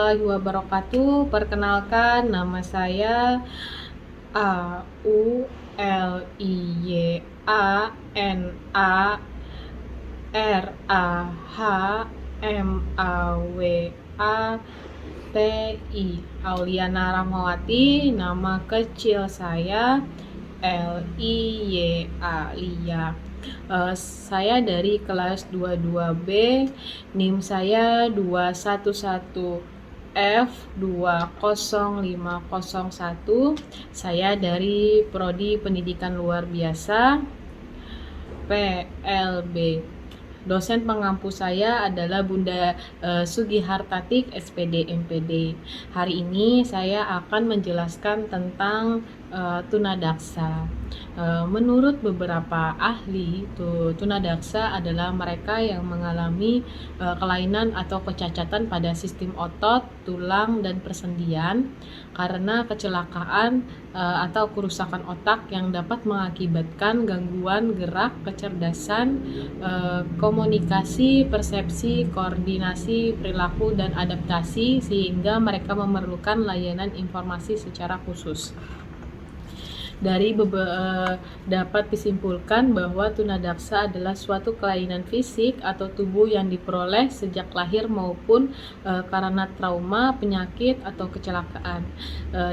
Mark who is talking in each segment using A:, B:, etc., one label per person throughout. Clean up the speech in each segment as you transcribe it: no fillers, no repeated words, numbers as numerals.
A: warahmatullahi wabarakatuh. Perkenalkan, nama saya Auliana Auliana Rahmawati. Nama kecil saya Lia. Saya dari kelas 22B, NIM saya 211F20501. Saya dari Prodi Pendidikan Luar Biasa PLB. Dosen pengampu saya adalah Bunda Sugihartatik, SPD MPD. Hari ini saya akan menjelaskan tentang tunadaksa. Menurut beberapa ahli, tunadaksa adalah mereka yang mengalami kelainan atau kecacatan pada sistem otot, tulang, dan persendian karena kecelakaan atau kerusakan otak yang dapat mengakibatkan gangguan gerak, kecerdasan, komunikasi, persepsi, koordinasi, perilaku, dan adaptasi, sehingga mereka memerlukan layanan informasi secara khusus. Dapat disimpulkan bahwa tunadaksa adalah suatu kelainan fisik atau tubuh yang diperoleh sejak lahir maupun karena trauma, penyakit, atau kecelakaan.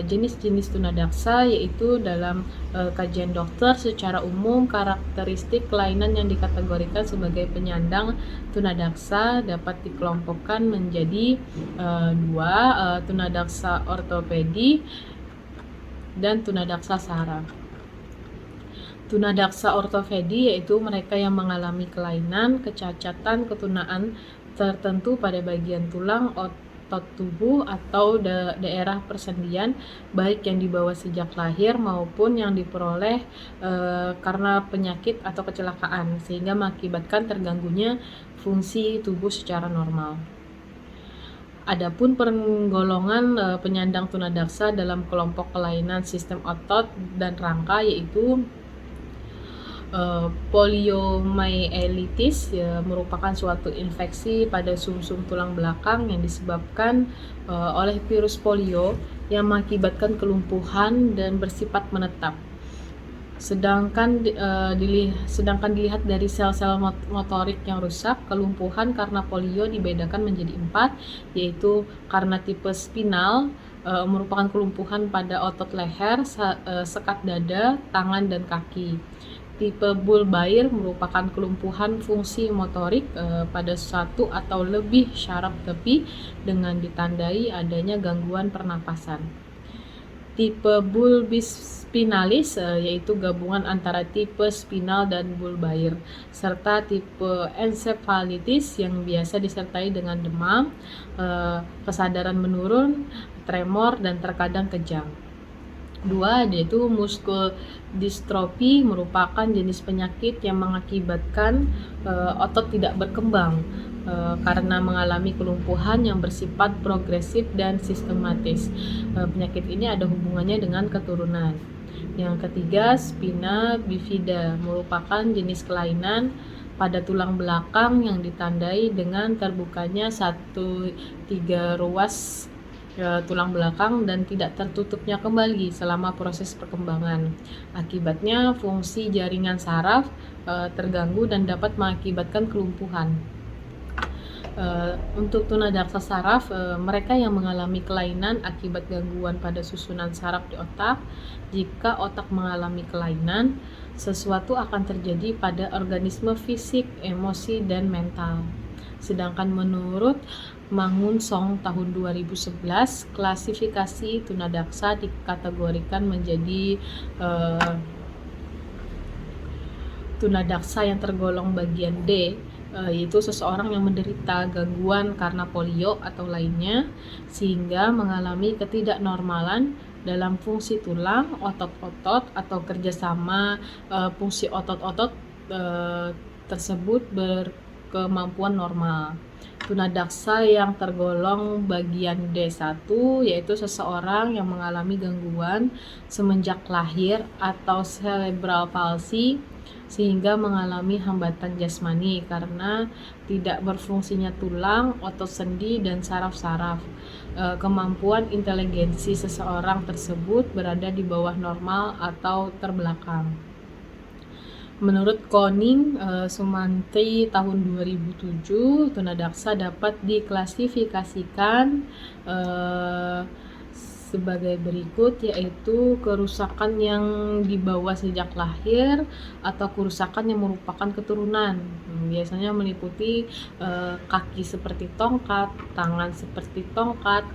A: Jenis-jenis tunadaksa yaitu dalam kajian dokter secara umum, karakteristik kelainan yang dikategorikan sebagai penyandang tunadaksa dapat dikelompokkan menjadi dua, tunadaksa ortopedi dan tunadaksa saraf. Tunadaksa ortopedi yaitu mereka yang mengalami kelainan, kecacatan, ketunaan tertentu pada bagian tulang, otot tubuh, atau daerah persendian, baik yang dibawa sejak lahir maupun yang diperoleh karena penyakit atau kecelakaan, sehingga mengakibatkan terganggunya fungsi tubuh secara normal. Adapun penggolongan penyandang tunadaksa dalam kelompok kelainan sistem otot dan rangka yaitu poliomyelitis, merupakan suatu infeksi pada sumsum tulang belakang yang disebabkan oleh virus polio yang mengakibatkan kelumpuhan dan bersifat menetap. Sedangkan dilihat dari sel-sel motorik yang rusak, kelumpuhan karena polio dibedakan menjadi 4, yaitu karena tipe spinal, merupakan kelumpuhan pada otot leher, sekat dada, tangan, dan kaki. Tipe bulbair merupakan kelumpuhan fungsi motorik pada satu atau lebih syaraf tepi dengan ditandai adanya gangguan pernapasan. Tipe bulbispinalis yaitu gabungan antara tipe spinal dan bulbair, serta tipe encephalitis yang biasa disertai dengan demam, kesadaran menurun, tremor, dan terkadang kejang. 2, yaitu muskuldistrofi, merupakan jenis penyakit yang mengakibatkan otot tidak berkembang karena mengalami kelumpuhan yang bersifat progresif dan sistematis. Penyakit ini ada hubungannya dengan keturunan. Yang ketiga, spina bifida, merupakan jenis kelainan pada tulang belakang yang ditandai dengan terbukanya 1/3 ruas tulang belakang dan tidak tertutupnya kembali selama proses perkembangan. Akibatnya fungsi jaringan saraf terganggu dan dapat mengakibatkan kelumpuhan. Untuk tunadaksa saraf, mereka yang mengalami kelainan akibat gangguan pada susunan saraf di otak. Jika otak mengalami kelainan, sesuatu akan terjadi pada organisme fisik, emosi, dan mental. Sedangkan menurut Mangun Song tahun 2011, klasifikasi tunadaksa dikategorikan menjadi tunadaksa yang tergolong bagian D, yaitu seseorang yang menderita gangguan karena polio atau lainnya sehingga mengalami ketidaknormalan dalam fungsi tulang, otot-otot, atau kerjasama fungsi otot-otot tersebut berkemampuan normal. tunadaksa yang tergolong bagian D1 yaitu seseorang yang mengalami gangguan semenjak lahir atau cerebral palsy sehingga mengalami hambatan jasmani karena tidak berfungsinya tulang, otot sendi, dan saraf-saraf. Kemampuan inteligensi seseorang tersebut berada di bawah normal atau terbelakang. Menurut Koning Sumantri tahun 2007, tunadaksa dapat diklasifikasikan sebagai berikut, yaitu kerusakan yang dibawa sejak lahir atau kerusakan yang merupakan keturunan. Biasanya meliputi kaki seperti tongkat, tangan seperti tongkat,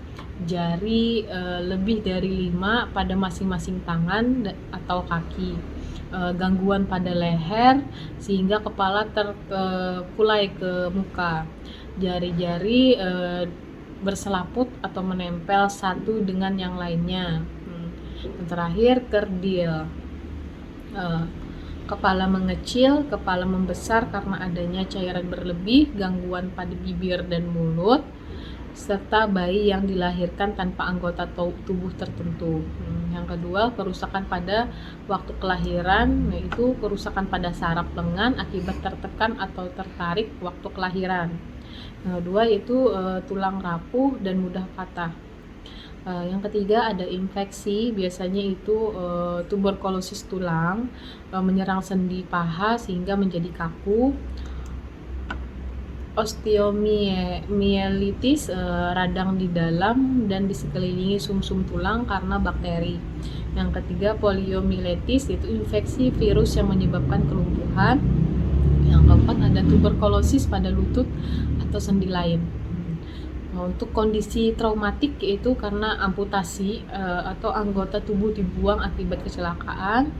A: jari lebih dari 5 pada masing-masing tangan atau kaki, gangguan pada leher sehingga kepala terkulai ke muka, jari-jari berselaput atau menempel satu dengan yang lainnya. Yang terakhir, kerdil, kepala mengecil, kepala membesar karena adanya cairan berlebih, gangguan pada bibir dan mulut, serta bayi yang dilahirkan tanpa anggota tubuh tertentu. Yang kedua, kerusakan pada waktu kelahiran, yaitu kerusakan pada saraf lengan akibat tertekan atau tertarik waktu kelahiran. Yang kedua yaitu tulang rapuh dan mudah patah. Yang ketiga ada infeksi, biasanya itu tuberkulosis tulang menyerang sendi paha sehingga menjadi kaku. Osteomyelitis, radang di dalam dan di sekelilingi sumsum tulang karena bakteri. Yang ketiga, poliomyelitis, yaitu infeksi virus yang menyebabkan kelumpuhan. Yang keempat ada tuberkulosis pada lutut atau sendi lain. Untuk kondisi traumatik yaitu karena amputasi atau anggota tubuh dibuang akibat kecelakaan,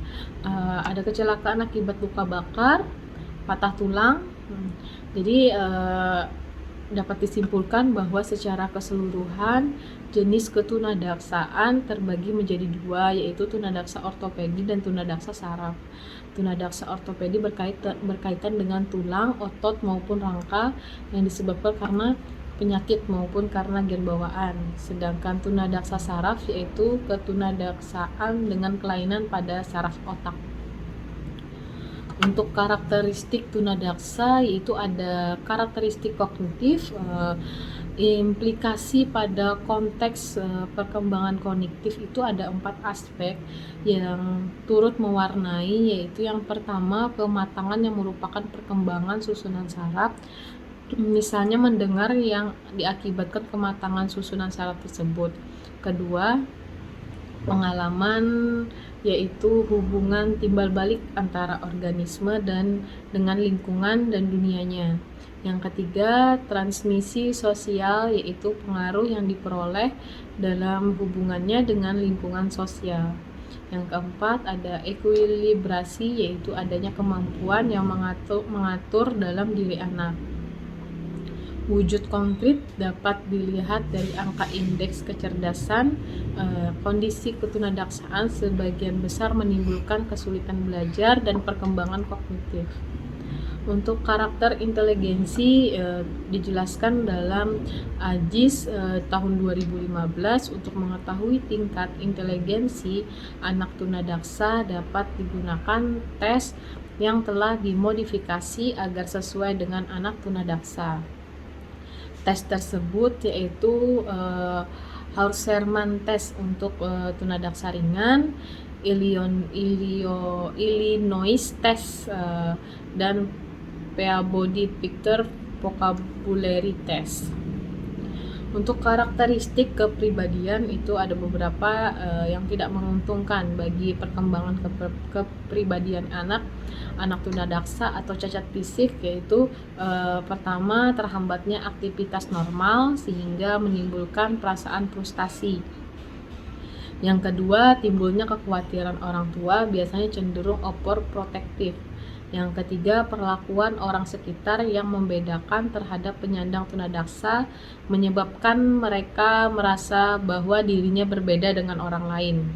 A: ada kecelakaan akibat luka bakar, patah tulang. Jadi dapat disimpulkan bahwa secara keseluruhan jenis ketunadaksaan terbagi menjadi dua, yaitu tunadaksa ortopedi dan tunadaksa saraf. Tunadaksa ortopedi berkaitan dengan tulang, otot maupun rangka yang disebabkan karena penyakit maupun karena gen bawaan. Sedangkan tunadaksa saraf yaitu ketunadaksaan dengan kelainan pada saraf otak. Untuk karakteristik tunadaksa yaitu ada karakteristik kognitif, implikasi pada konteks perkembangan kognitif itu ada 4 aspek yang turut mewarnai, yaitu yang pertama kematangan yang merupakan perkembangan susunan saraf, misalnya mendengar yang diakibatkan kematangan susunan saraf tersebut. Kedua, pengalaman yaitu hubungan timbal balik antara organisme dan dengan lingkungan dan dunianya. Yang ketiga, transmisi sosial yaitu pengaruh yang diperoleh dalam hubungannya dengan lingkungan sosial. Yang keempat, ada ekuilibrasi yaitu adanya kemampuan yang mengatur dalam diri anak. Wujud konkret dapat dilihat dari angka indeks kecerdasan. Kondisi ketunadaksaan sebagian besar menimbulkan kesulitan belajar dan perkembangan kognitif. Untuk karakter inteligensi dijelaskan dalam AJIS tahun 2015. Untuk mengetahui tingkat inteligensi anak tunadaksa dapat digunakan tes yang telah dimodifikasi agar sesuai dengan anak tunadaksa. Tes tersebut yaitu Haussermann test untuk tunadaksa ringan, Illinois test, dan Peabody Picture Vocabulary Test. Untuk karakteristik kepribadian itu ada beberapa yang tidak menguntungkan bagi perkembangan kepribadian anak tunadaksa atau cacat fisik, yaitu pertama, terhambatnya aktivitas normal sehingga menimbulkan perasaan frustasi. Yang kedua, timbulnya kekhawatiran orang tua, biasanya cenderung overprotective. Yang ketiga, perlakuan orang sekitar yang membedakan terhadap penyandang tunadaksa menyebabkan mereka merasa bahwa dirinya berbeda dengan orang lain.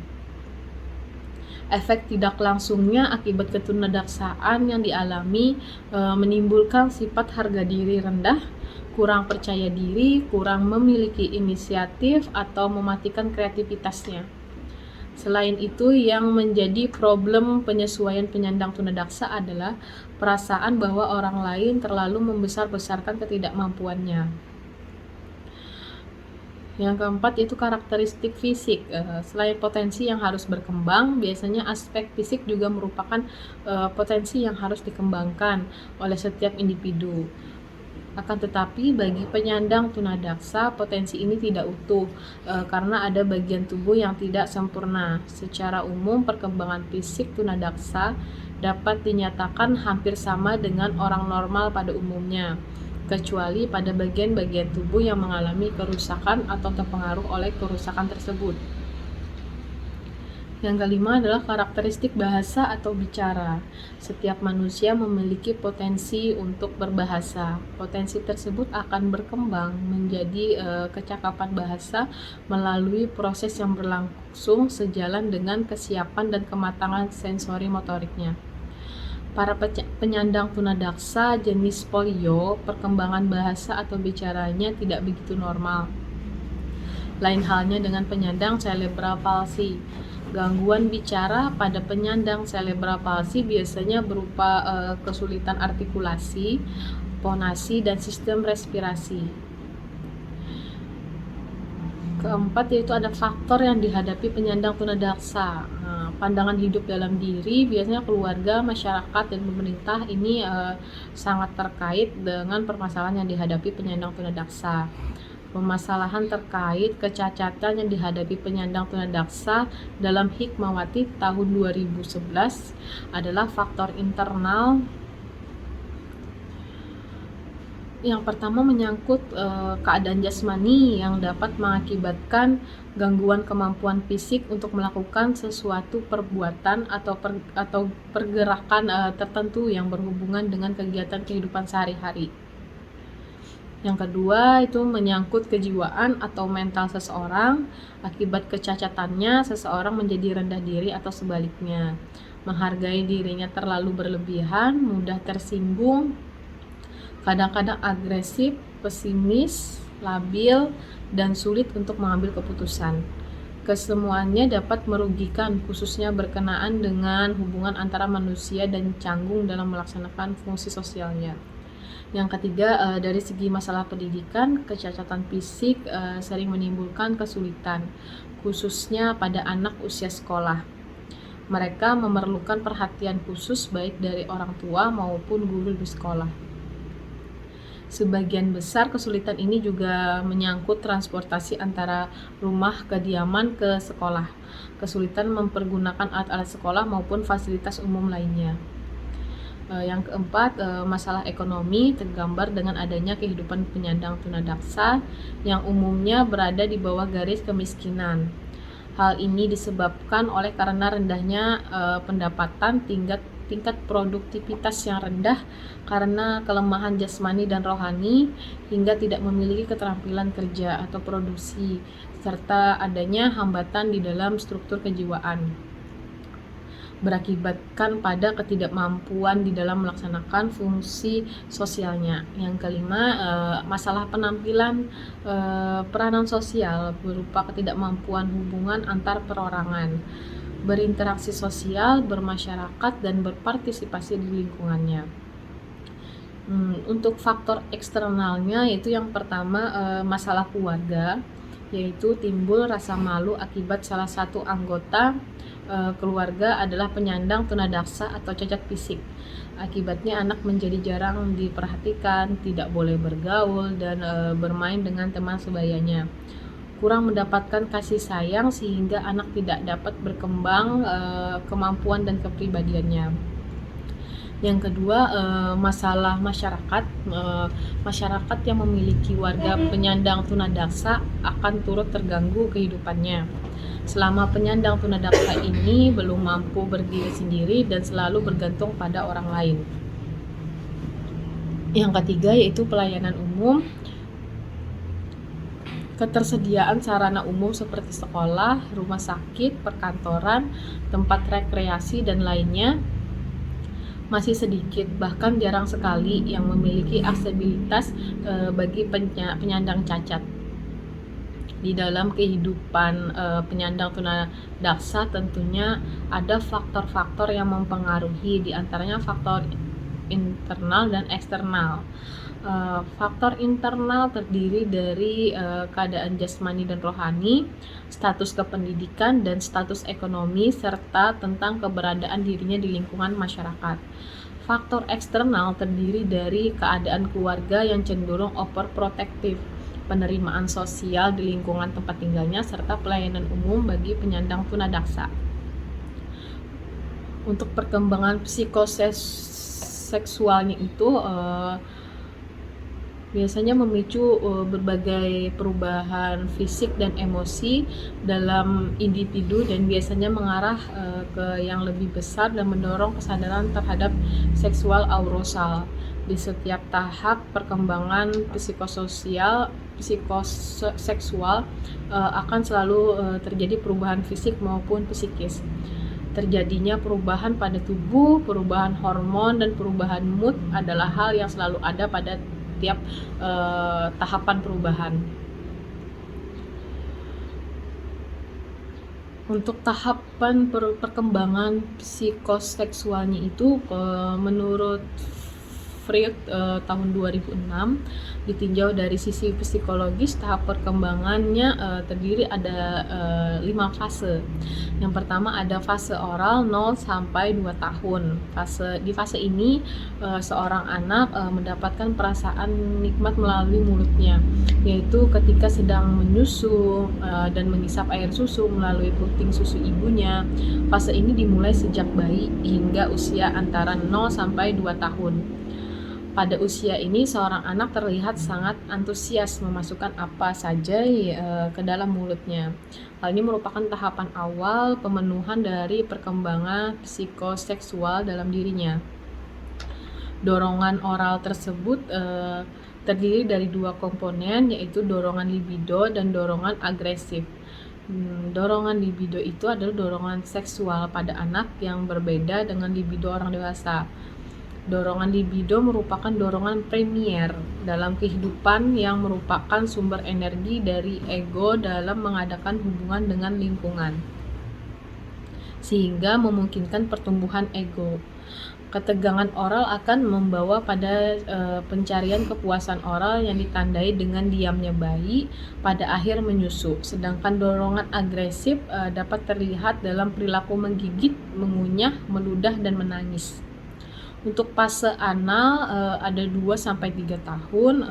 A: Efek tidak langsungnya akibat ketunadaksaan yang dialami menimbulkan sifat harga diri rendah, kurang percaya diri, kurang memiliki inisiatif, atau mematikan kreativitasnya. Selain itu, yang menjadi problem penyesuaian penyandang tunadaksa adalah perasaan bahwa orang lain terlalu membesar-besarkan ketidakmampuannya. Yang keempat yaitu karakteristik fisik. Selain potensi yang harus berkembang, biasanya aspek fisik juga merupakan potensi yang harus dikembangkan oleh setiap individu. Akan tetapi bagi penyandang tunadaksa, potensi ini tidak utuh karena ada bagian tubuh yang tidak sempurna. Secara umum, perkembangan fisik tunadaksa dapat dinyatakan hampir sama dengan orang normal pada umumnya, kecuali pada bagian-bagian tubuh yang mengalami kerusakan atau terpengaruh oleh kerusakan tersebut. Yang kelima adalah karakteristik bahasa atau bicara. Setiap manusia memiliki potensi untuk berbahasa. Potensi tersebut akan berkembang menjadi kecakapan bahasa melalui proses yang berlangsung sejalan dengan kesiapan dan kematangan sensori motoriknya. Para penyandang tunadaksa jenis polio, perkembangan bahasa atau bicaranya tidak begitu normal. Lain halnya dengan penyandang cerebral palsy. Gangguan bicara pada penyandang cerebral palsy biasanya berupa kesulitan artikulasi, fonasi, dan sistem respirasi. Keempat yaitu ada faktor yang dihadapi penyandang tunadaksa. Pandangan hidup dalam diri, biasanya keluarga, masyarakat, dan pemerintah ini sangat terkait dengan permasalahan yang dihadapi penyandang tunadaksa. Permasalahan terkait kecacatan yang dihadapi penyandang tunadaksa dalam Hikmawati tahun 2011 adalah faktor internal. Yang pertama menyangkut keadaan jasmani yang dapat mengakibatkan gangguan kemampuan fisik untuk melakukan sesuatu perbuatan atau pergerakan tertentu yang berhubungan dengan kegiatan kehidupan sehari-hari. Yang kedua itu menyangkut kejiwaan atau mental seseorang. Akibat kecacatannya, seseorang menjadi rendah diri atau sebaliknya, menghargai dirinya terlalu berlebihan, mudah tersinggung, kadang-kadang agresif, pesimis, labil, dan sulit untuk mengambil keputusan. Kesemuanya dapat merugikan, khususnya berkenaan dengan hubungan antara manusia dan canggung dalam melaksanakan fungsi sosialnya. Yang ketiga, dari segi masalah pendidikan, kecacatan fisik sering menimbulkan kesulitan, khususnya pada anak usia sekolah. Mereka memerlukan perhatian khusus baik dari orang tua maupun guru di sekolah. Sebagian besar kesulitan ini juga menyangkut transportasi antara rumah kediaman ke sekolah, kesulitan mempergunakan alat-alat sekolah maupun fasilitas umum lainnya. Yang keempat, masalah ekonomi tergambar dengan adanya kehidupan penyandang tunadaksa yang umumnya berada di bawah garis kemiskinan. Hal ini disebabkan oleh karena rendahnya pendapatan, tingkat produktivitas yang rendah karena kelemahan jasmani dan rohani, hingga tidak memiliki keterampilan kerja atau produksi, serta adanya hambatan di dalam struktur kejiwaan, berakibatkan pada ketidakmampuan di dalam melaksanakan fungsi sosialnya. Yang kelima, masalah penampilan peranan sosial berupa ketidakmampuan hubungan antar perorangan, berinteraksi sosial, bermasyarakat, dan berpartisipasi di lingkungannya. Untuk faktor eksternalnya yaitu yang pertama, masalah keluarga, yaitu timbul rasa malu akibat salah satu anggota keluarga adalah penyandang tunadaksa atau cacat fisik. Akibatnya anak menjadi jarang diperhatikan, tidak boleh bergaul, dan bermain dengan teman sebayanya. Kurang mendapatkan kasih sayang sehingga anak tidak dapat berkembang kemampuan dan kepribadiannya. Yang kedua, masalah masyarakat. Masyarakat yang memiliki warga penyandang tunadaksa akan turut terganggu kehidupannya selama penyandang tunadaksa ini belum mampu berdiri sendiri dan selalu bergantung pada orang lain. Yang ketiga yaitu pelayanan umum. Ketersediaan sarana umum seperti sekolah, rumah sakit, perkantoran, tempat rekreasi, dan lainnya masih sedikit, bahkan jarang sekali yang memiliki aksesibilitas bagi penyandang cacat. Di dalam kehidupan penyandang tunadaksa tentunya ada faktor-faktor yang mempengaruhi, diantaranya faktor internal dan eksternal. Faktor internal terdiri dari keadaan jasmani dan rohani, status kependidikan dan status ekonomi, serta tentang keberadaan dirinya di lingkungan masyarakat. Faktor eksternal terdiri dari keadaan keluarga yang cenderung overprotective, penerimaan sosial di lingkungan tempat tinggalnya, serta pelayanan umum bagi penyandang tunadaksa. Untuk perkembangan psikoseksualnya itu biasanya memicu berbagai perubahan fisik dan emosi dalam individu dan biasanya mengarah ke yang lebih besar dan mendorong kesadaran terhadap seksual arousal. Di setiap tahap perkembangan psikoseksual akan selalu terjadi perubahan fisik maupun psikis. Terjadinya perubahan pada tubuh, perubahan hormon, dan perubahan mood adalah hal yang selalu ada pada tiap tahapan perubahan. Untuk tahapan perkembangan psikoseksualnya itu menurut Freud tahun 2006 ditinjau dari sisi psikologis, tahap perkembangannya terdiri ada 5 fase. Yang pertama ada fase oral 0 sampai 2 tahun. Di fase ini seorang anak mendapatkan perasaan nikmat melalui mulutnya, yaitu ketika sedang menyusu dan mengisap air susu melalui puting susu ibunya. Fase ini dimulai sejak bayi hingga usia antara 0 sampai 2 tahun. Pada usia ini, seorang anak terlihat sangat antusias memasukkan apa saja ke dalam mulutnya. Hal ini merupakan tahapan awal pemenuhan dari perkembangan psikoseksual dalam dirinya. Dorongan oral tersebut terdiri dari 2 komponen, yaitu dorongan libido dan dorongan agresif. Dorongan libido itu adalah dorongan seksual pada anak yang berbeda dengan libido orang dewasa. Dorongan libido merupakan dorongan premier dalam kehidupan yang merupakan sumber energi dari ego dalam mengadakan hubungan dengan lingkungan, sehingga memungkinkan pertumbuhan ego. Ketegangan oral akan membawa pada pencarian kepuasan oral yang ditandai dengan diamnya bayi pada akhir menyusu. Sedangkan dorongan agresif dapat terlihat dalam perilaku menggigit, mengunyah, meludah, dan menangis. Untuk fase anal ada 2 sampai 3 tahun.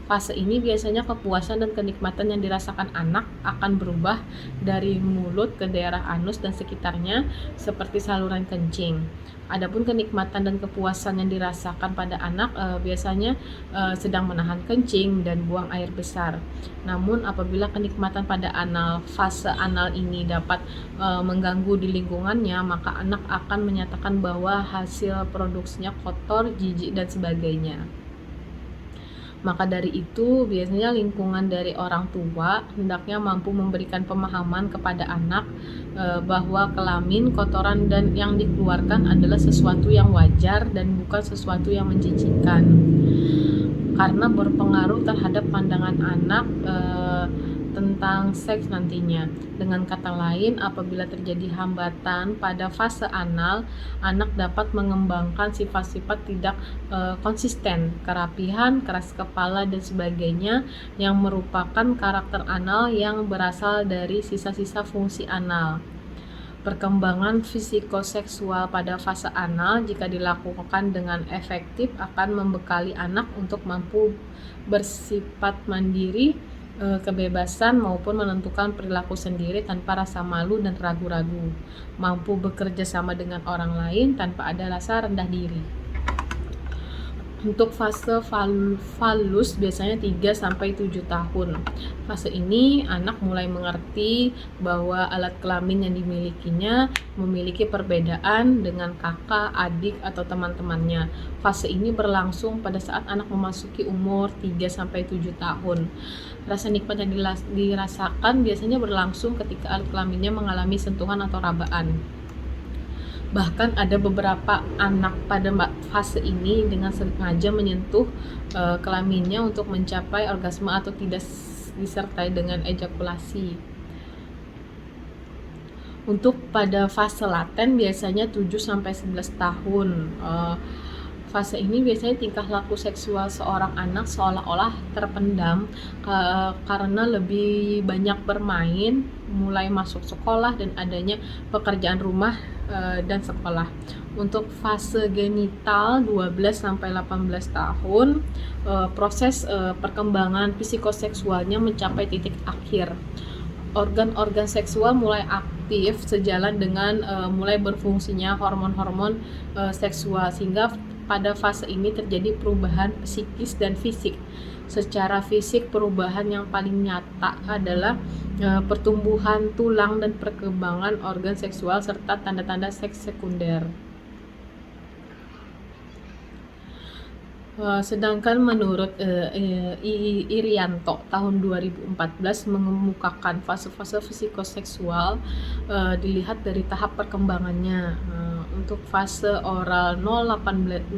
A: Fase ini biasanya kepuasan dan kenikmatan yang dirasakan anak akan berubah dari mulut ke daerah anus dan sekitarnya seperti saluran kencing. Adapun kenikmatan dan kepuasan yang dirasakan pada anak biasanya sedang menahan kencing dan buang air besar. Namun apabila kenikmatan pada fase anal ini dapat mengganggu di lingkungannya, maka anak akan menyatakan bahwa hasil produksinya kotor, jijik, dan sebagainya. Maka dari itu, biasanya lingkungan dari orang tua hendaknya mampu memberikan pemahaman kepada anak bahwa kelamin, kotoran, dan yang dikeluarkan adalah sesuatu yang wajar dan bukan sesuatu yang menjijikkan, karena berpengaruh terhadap pandangan anak tentang seks nantinya. Dengan kata lain, apabila terjadi hambatan pada fase anal, anak dapat mengembangkan sifat-sifat tidak konsisten, kerapihan, keras kepala, dan sebagainya yang merupakan karakter anal yang berasal dari sisa-sisa fungsi anal. Perkembangan psikoseksual pada fase anal jika dilakukan dengan efektif akan membekali anak untuk mampu bersifat mandiri, kebebasan maupun menentukan perilaku sendiri tanpa rasa malu dan ragu-ragu, mampu bekerja sama dengan orang lain tanpa ada rasa rendah diri. Untuk fase falus biasanya 3-7 tahun. Fase ini anak mulai mengerti bahwa alat kelamin yang dimilikinya memiliki perbedaan dengan kakak, adik, atau teman-temannya. Fase ini berlangsung pada saat anak memasuki umur 3-7 tahun. Rasa nikmat yang dirasakan biasanya berlangsung ketika alat kelaminnya mengalami sentuhan atau rabaan. Bahkan ada beberapa anak pada fase ini dengan sengaja menyentuh kelaminnya untuk mencapai orgasme atau tidak disertai dengan ejakulasi. Untuk pada fase laten biasanya 7-11 tahun. Fase ini biasanya tingkah laku seksual seorang anak seolah-olah terpendam karena lebih banyak bermain, mulai masuk sekolah dan adanya pekerjaan rumah dan sekolah. Untuk fase genital 12-18 tahun, proses perkembangan psikoseksualnya mencapai titik akhir. Organ-organ seksual mulai aktif sejalan dengan mulai berfungsinya hormon-hormon seksual, sehingga pada fase ini terjadi perubahan psikis dan fisik. Secara fisik, perubahan yang paling nyata adalah pertumbuhan tulang dan perkembangan organ seksual serta tanda-tanda seks sekunder. Sedangkan menurut Irianto tahun 2014 mengemukakan fase-fase psikoseksual dilihat dari tahap perkembangannya. Untuk fase oral 0-18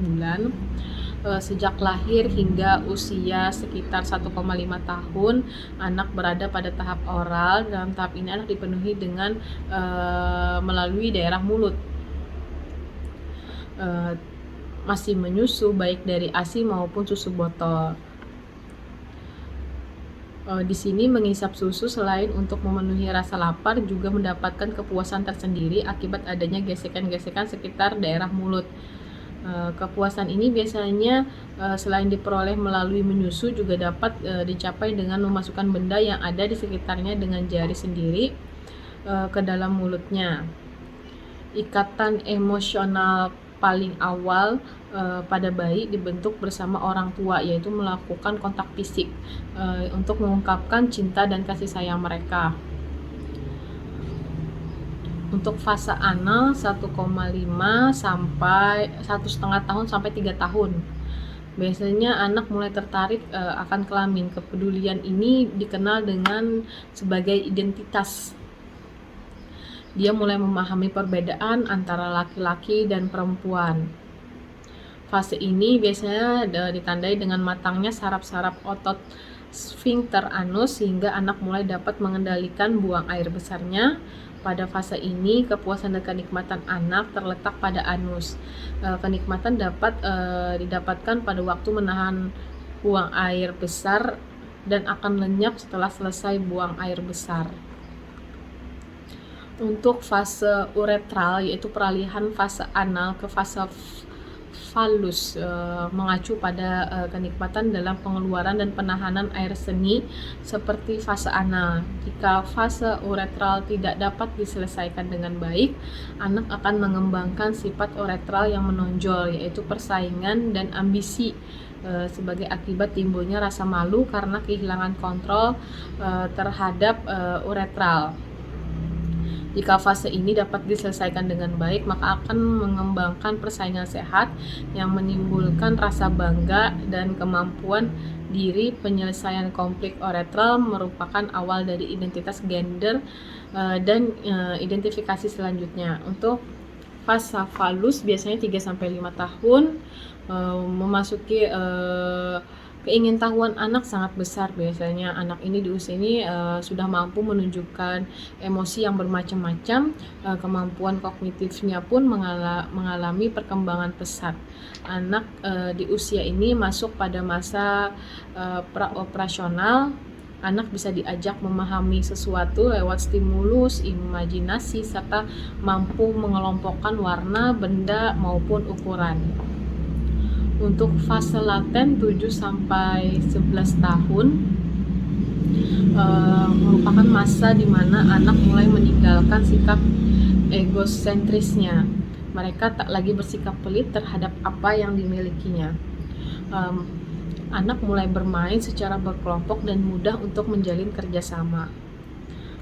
A: bulan, sejak lahir hingga usia sekitar 1,5 tahun, anak berada pada tahap oral. Dalam tahap ini anak dipenuhi dengan melalui daerah mulut. Masih menyusu baik dari ASI maupun susu botol. Di sini mengisap susu selain untuk memenuhi rasa lapar juga mendapatkan kepuasan tersendiri akibat adanya gesekan-gesekan sekitar daerah mulut. Kepuasan ini biasanya selain diperoleh melalui menyusu juga dapat dicapai dengan memasukkan benda yang ada di sekitarnya dengan jari sendiri ke dalam mulutnya. Ikatan emosional paling awal pada bayi dibentuk bersama orang tua, yaitu melakukan kontak fisik untuk mengungkapkan cinta dan kasih sayang mereka. Untuk fase anal 1,5 sampai 1,5 tahun sampai 3 tahun. Biasanya anak mulai tertarik akan kelamin. Kepedulian ini dikenal dengan sebagai identitas. Dia mulai memahami perbedaan antara laki-laki dan perempuan. Fase ini biasanya ditandai dengan matangnya saraf-saraf otot sphincter anus sehingga anak mulai dapat mengendalikan buang air besarnya. Pada fase ini, kepuasan dan kenikmatan anak terletak pada anus. Kenikmatan dapat didapatkan pada waktu menahan buang air besar dan akan lenyap setelah selesai buang air besar. Untuk fase uretral, yaitu peralihan fase anal ke fase falus, mengacu pada kenikmatan dalam pengeluaran dan penahanan air seni seperti fase anal. Jika fase uretral tidak dapat diselesaikan dengan baik, anak akan mengembangkan sifat uretral yang menonjol, yaitu persaingan dan ambisi, sebagai akibat timbulnya rasa malu karena kehilangan kontrol terhadap uretral. Jika fase ini dapat diselesaikan dengan baik, maka akan mengembangkan persaingan sehat yang menimbulkan rasa bangga dan kemampuan diri. Penyelesaian konflik uretral merupakan awal dari identitas gender dan identifikasi selanjutnya. Untuk fase falus biasanya 3-5 tahun, memasuki keingintahuan anak sangat besar. Biasanya anak ini di usia ini sudah mampu menunjukkan emosi yang bermacam-macam, kemampuan kognitifnya pun mengalami perkembangan pesat. Anak di usia ini masuk pada masa praoperasional. Anak bisa diajak memahami sesuatu lewat stimulus, imajinasi, serta mampu mengelompokkan warna, benda, maupun ukuran. Untuk fase laten 7-11 tahun merupakan masa di mana anak mulai meninggalkan sikap egosentrisnya. Mereka tak lagi bersikap pelit terhadap apa yang dimilikinya. Anak mulai bermain secara berkelompok dan mudah untuk menjalin kerjasama.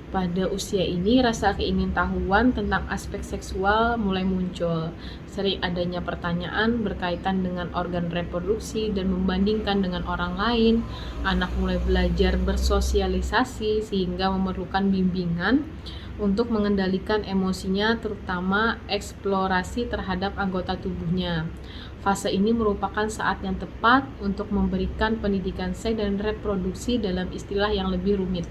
A: Pada usia ini, rasa keingintahuan tentang aspek seksual mulai muncul. Sering adanya pertanyaan berkaitan dengan organ reproduksi dan membandingkan dengan orang lain. Anak mulai belajar bersosialisasi sehingga memerlukan bimbingan untuk mengendalikan emosinya, terutama eksplorasi terhadap anggota tubuhnya. Fase ini merupakan saat yang tepat untuk memberikan pendidikan seks dan reproduksi dalam istilah yang lebih rumit.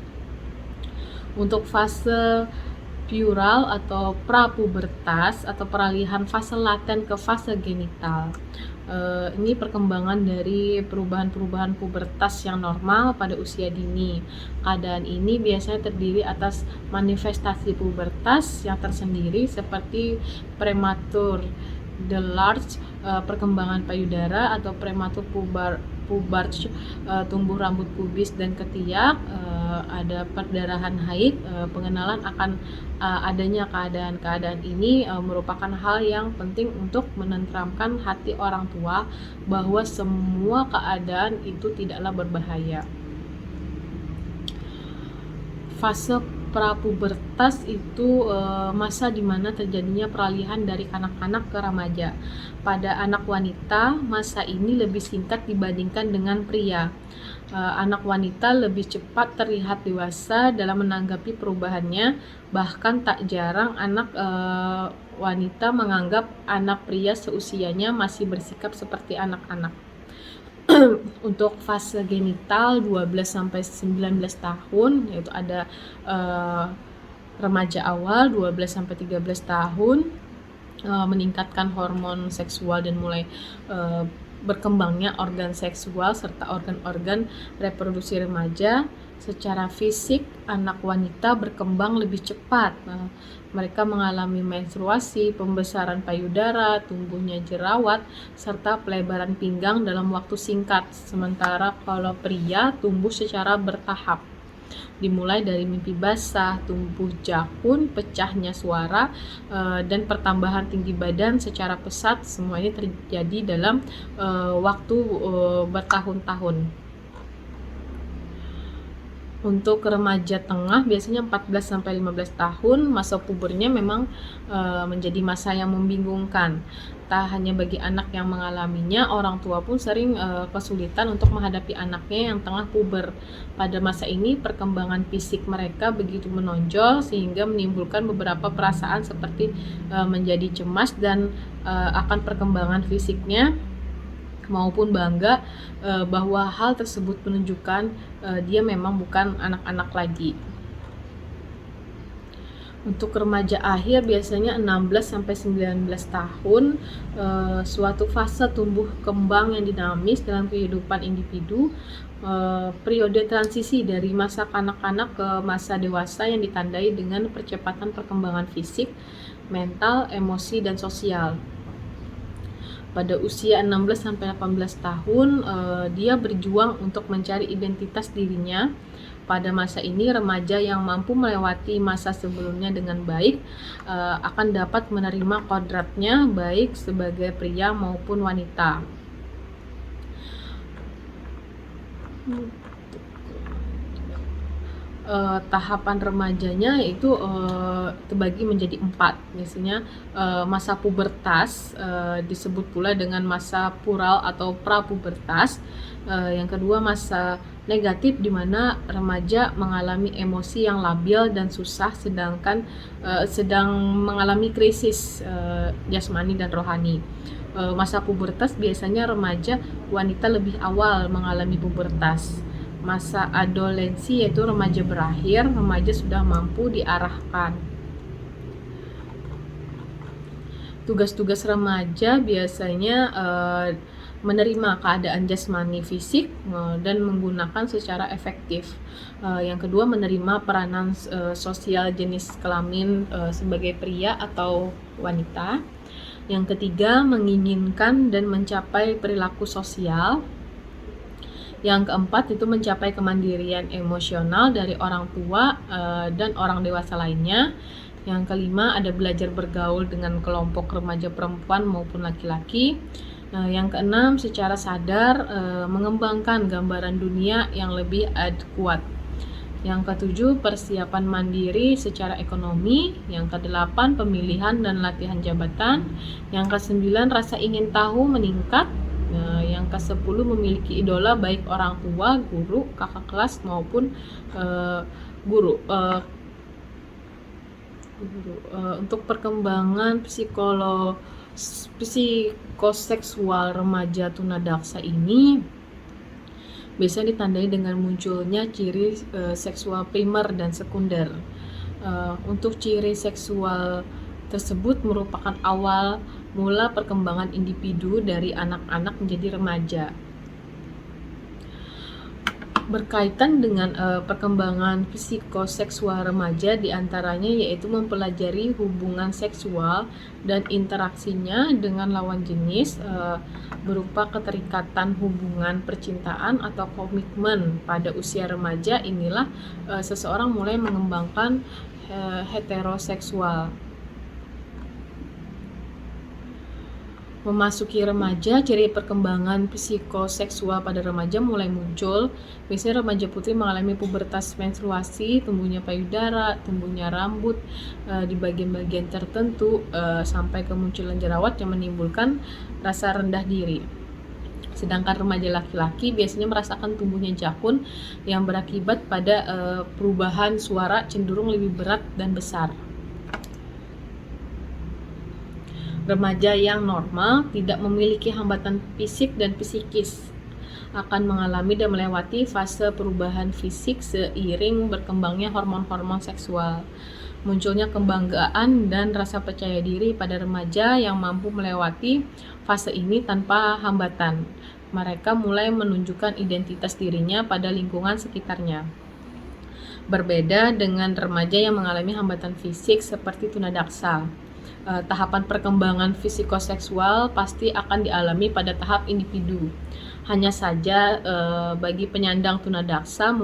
A: Untuk fase pueral atau prapubertas atau peralihan fase laten ke fase genital. Ini perkembangan dari perubahan-perubahan pubertas yang normal pada usia dini. Keadaan ini biasanya terdiri atas manifestasi pubertas yang tersendiri seperti prematur delarge, perkembangan payudara atau prematur puberge, tumbuh rambut pubis dan ketiak, ada perdarahan haid. Pengenalan akan adanya keadaan-keadaan ini merupakan hal yang penting untuk menenteramkan hati orang tua bahwa semua keadaan itu tidaklah berbahaya. Fase prapubertas itu masa di mana terjadinya peralihan dari kanak-kanak ke remaja. Pada anak wanita, masa ini lebih singkat dibandingkan dengan pria. Anak wanita lebih cepat terlihat dewasa dalam menanggapi perubahannya, bahkan tak jarang anak wanita menganggap anak pria seusianya masih bersikap seperti anak-anak. Untuk fase genital 12-19 tahun, yaitu ada remaja awal 12-13 tahun, meningkatkan hormon seksual dan mulai berkembangnya organ seksual serta organ-organ reproduksi remaja. Secara fisik, anak wanita berkembang lebih cepat. Mereka mengalami menstruasi, pembesaran payudara, tumbuhnya jerawat, serta pelebaran pinggang dalam waktu singkat. Sementara kalau pria tumbuh secara bertahap, dimulai dari mimpi basah, tumbuh jakun, pecahnya suara, dan pertambahan tinggi badan secara pesat. Semuanya terjadi dalam waktu bertahun-tahun. Untuk remaja tengah biasanya 14-15 tahun, masa pubernya memang menjadi masa yang membingungkan. Tak hanya bagi anak yang mengalaminya, orang tua pun sering kesulitan untuk menghadapi anaknya yang tengah puber. Pada masa ini perkembangan fisik mereka begitu menonjol sehingga menimbulkan beberapa perasaan seperti menjadi cemas dan akan perkembangan fisiknya, maupun bangga bahwa hal tersebut menunjukkan dia memang bukan anak-anak lagi. Untuk remaja akhir biasanya 16-19 tahun, suatu fase tumbuh kembang yang dinamis dalam kehidupan individu, periode transisi dari masa kanak-kanak ke masa dewasa yang ditandai dengan percepatan perkembangan fisik, mental, emosi, dan sosial. Pada usia 16-18 tahun, dia berjuang untuk mencari identitas dirinya. Pada masa ini, remaja yang mampu melewati masa sebelumnya dengan baik akan dapat menerima kodratnya baik sebagai pria maupun wanita. Tahapan remajanya itu terbagi menjadi 4. Biasanya masa pubertas disebut pula dengan masa pueral atau prapubertas. Yang kedua, masa negatif, di mana remaja mengalami emosi yang labil dan susah sedangkan sedang mengalami krisis jasmani dan rohani. Masa pubertas biasanya remaja wanita lebih awal mengalami pubertas. Masa adolensi yaitu remaja berakhir, remaja sudah mampu diarahkan. Tugas-tugas remaja biasanya menerima keadaan jasmani fisik dan menggunakan secara efektif. Yang kedua, menerima peranan sosial jenis kelamin sebagai pria atau wanita. Yang ketiga, menginginkan dan mencapai perilaku sosial. Yang keempat itu mencapai kemandirian emosional dari orang tua dan orang dewasa lainnya. Yang kelima ada belajar bergaul dengan kelompok remaja perempuan maupun laki-laki. Yang keenam secara sadar mengembangkan gambaran dunia yang lebih kuat. Yang ketujuh persiapan mandiri secara ekonomi. Yang kedelapan pemilihan dan latihan jabatan. Yang kesembilan rasa ingin tahu meningkat. Yang ke-10 memiliki idola baik orang tua, guru, kakak kelas maupun guru. Untuk perkembangan psikoseksual remaja tunadaksa ini biasanya ditandai dengan munculnya ciri seksual primer dan sekunder. Untuk ciri seksual tersebut merupakan awal mula perkembangan individu dari anak-anak menjadi remaja. Berkaitan dengan perkembangan psikoseksual remaja diantaranya yaitu mempelajari hubungan seksual dan interaksinya dengan lawan jenis berupa keterikatan hubungan percintaan atau komitmen. Pada usia remaja inilah seseorang mulai mengembangkan heteroseksual. Memasuki remaja, ciri perkembangan psikoseksual pada remaja mulai muncul. Biasanya remaja putri mengalami pubertas menstruasi, tumbuhnya payudara, tumbuhnya rambut di bagian-bagian tertentu, sampai kemunculan jerawat yang menimbulkan rasa rendah diri. Sedangkan remaja laki-laki biasanya merasakan tumbuhnya jakun yang berakibat pada perubahan suara cenderung lebih berat dan besar. Remaja yang normal tidak memiliki hambatan fisik dan psikis, akan mengalami dan melewati fase perubahan fisik seiring berkembangnya hormon-hormon seksual. Munculnya kebanggaan dan rasa percaya diri pada remaja yang mampu melewati fase ini tanpa hambatan. Mereka mulai menunjukkan identitas dirinya pada lingkungan sekitarnya. Berbeda dengan remaja yang mengalami hambatan fisik seperti tunadaksa. Tahapan perkembangan psikoseksual pasti akan dialami pada tahap individu. Hanya saja bagi penyandang tunadaksa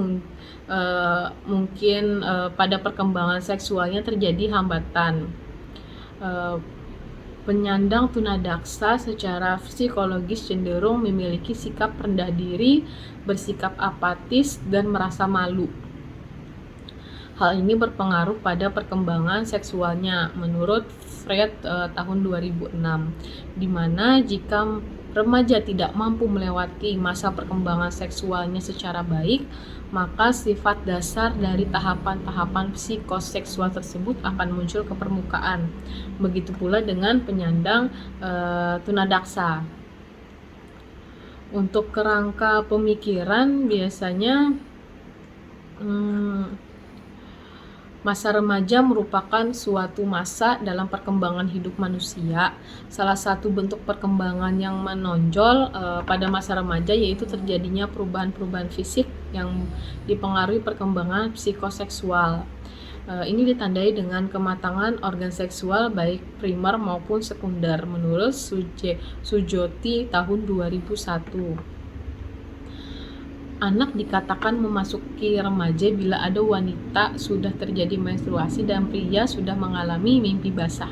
A: mungkin pada perkembangan seksualnya terjadi hambatan. Penyandang tunadaksa secara psikologis cenderung memiliki sikap rendah diri, bersikap apatis, dan merasa malu. Hal ini berpengaruh pada perkembangan seksualnya menurut Freud tahun 2006, di mana jika remaja tidak mampu melewati masa perkembangan seksualnya secara baik, maka sifat dasar dari tahapan-tahapan psikoseksual tersebut akan muncul ke permukaan. Begitu pula dengan penyandang tunadaksa. Untuk kerangka pemikiran biasanya masa remaja merupakan suatu masa dalam perkembangan hidup manusia. Salah satu bentuk perkembangan yang menonjol pada masa remaja yaitu terjadinya perubahan-perubahan fisik yang dipengaruhi perkembangan psikoseksual. Ini ditandai dengan kematangan organ seksual baik primer maupun sekunder menurut Sujoti tahun 2001. Anak dikatakan memasuki remaja bila ada wanita sudah terjadi menstruasi dan pria sudah mengalami mimpi basah.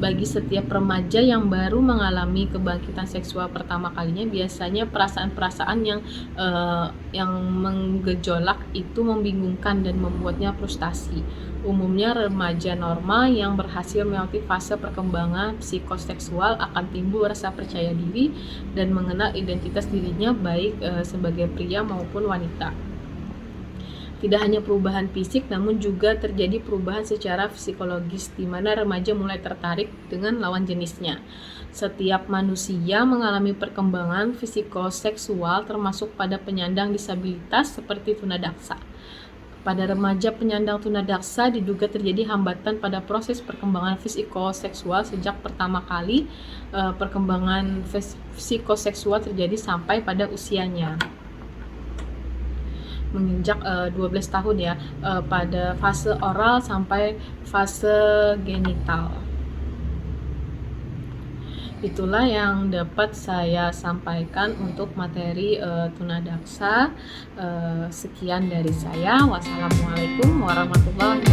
A: Bagi setiap remaja yang baru mengalami kebangkitan seksual pertama kalinya, biasanya perasaan-perasaan yang menggejolak itu membingungkan dan membuatnya frustasi. Umumnya remaja normal yang berhasil melewati fase perkembangan psikoseksual akan timbul rasa percaya diri dan mengenal identitas dirinya baik sebagai pria maupun wanita. Tidak hanya perubahan fisik namun juga terjadi perubahan secara psikologis di mana remaja mulai tertarik dengan lawan jenisnya. Setiap manusia mengalami perkembangan psikoseksual termasuk pada penyandang disabilitas seperti tunadaksa. Pada remaja penyandang tunadaksa diduga terjadi hambatan pada proses perkembangan psikoseksual sejak pertama kali perkembangan psikoseksual terjadi sampai pada usianya menginjak 12 tahun ya, pada fase oral sampai fase genital. Itulah yang dapat saya sampaikan untuk materi tunadaksa. Sekian dari saya. Wassalamualaikum warahmatullahi